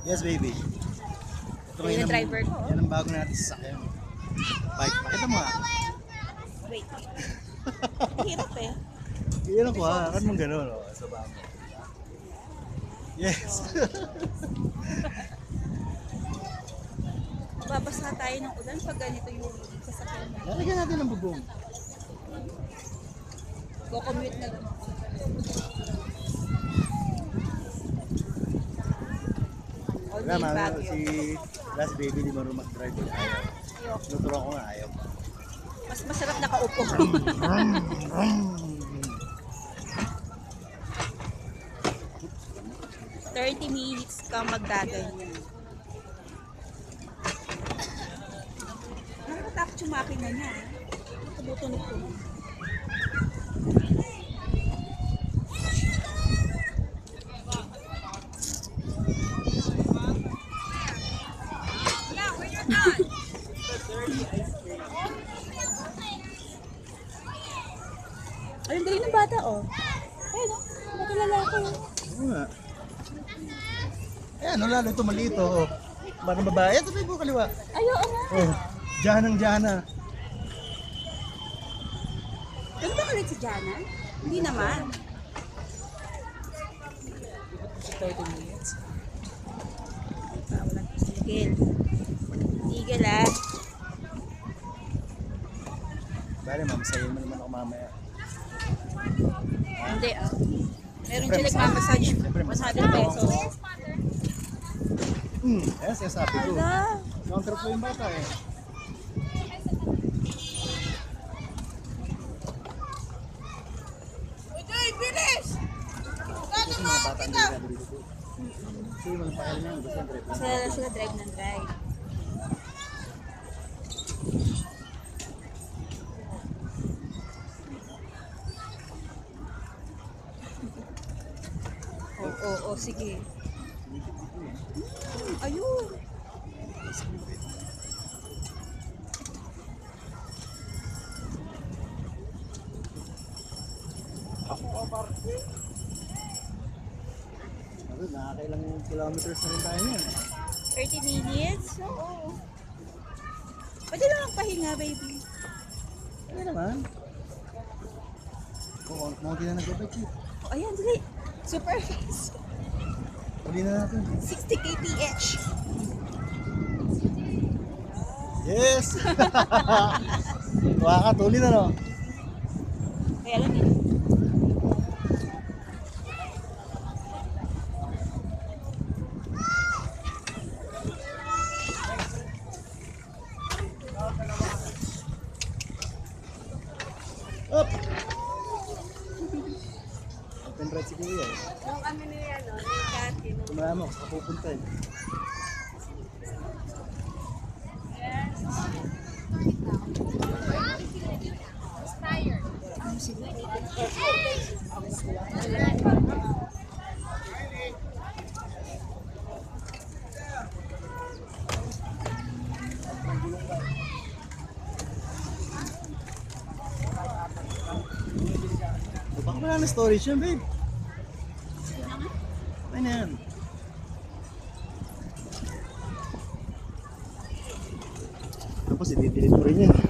Yes, baby. Ito Ayun ang driver ko. Yan ang bago natin sa sakyan. Bike. Pakita mo nga. Wait. Hirap eh. Yan ang kuha. Kan mong gano'n, oh, sa bago. Yes. Babasa tayo ng ulan pag ganito yung sasakyan mo. Lalagyan natin ng bubong. Go-commute na lang. All Wala, day mami, Baguio. si baby di marunong mag-drive. Ayaw. Ayoko. Tuturuan ko nga, ayaw. Mas masarap nakaupo. 30 minutes ka magdaganyan. Nakakatakot yung makina niya. Tumutunog-tunog. Ayun, galing ng bata, oh. Ayun, oh. Bata lalaki. Oo nga. Ayan, lalo ito maliit, oh. Parang babae. Ito may kaliwa. Ay, oo nga. Oh, Janang Jana. Ganun ba kalit si Jana? Hindi naman. 30 minutes. Walang tigil. Tigil, ah. Bale, ma'am, sa'yo mo naman ako mamaya. Hindi, ah. Meron siya nagmamassage. 100 pesos. Yes, yes, sabi ko. Ala. Counter po yung bata eh. Kasi mga bata ang hindi dito. Kasi walang pakailan yan. Gusto yung drive. Sila drive ng drive. Oo, sige. Ayun. Ano, nakakailang kilometers na rin tayo yan. 30 minutes? Oo. Pwede lang pahinga, baby. Ano naman? Oo, mga na nag-bike eh. Oh, ayan, dali. Super fast. Huli na natin. 60 kph. Yes! Waka, tuli na no? Kaya lang yun. Up! Open ride si Kuya eh. Yung ano niya, no? Yung kati, no? Kumaya mo, saka pupunta eh. Baka wala na storage yan, babe. Okay na yan. Tapos, i-delete mo rin yan.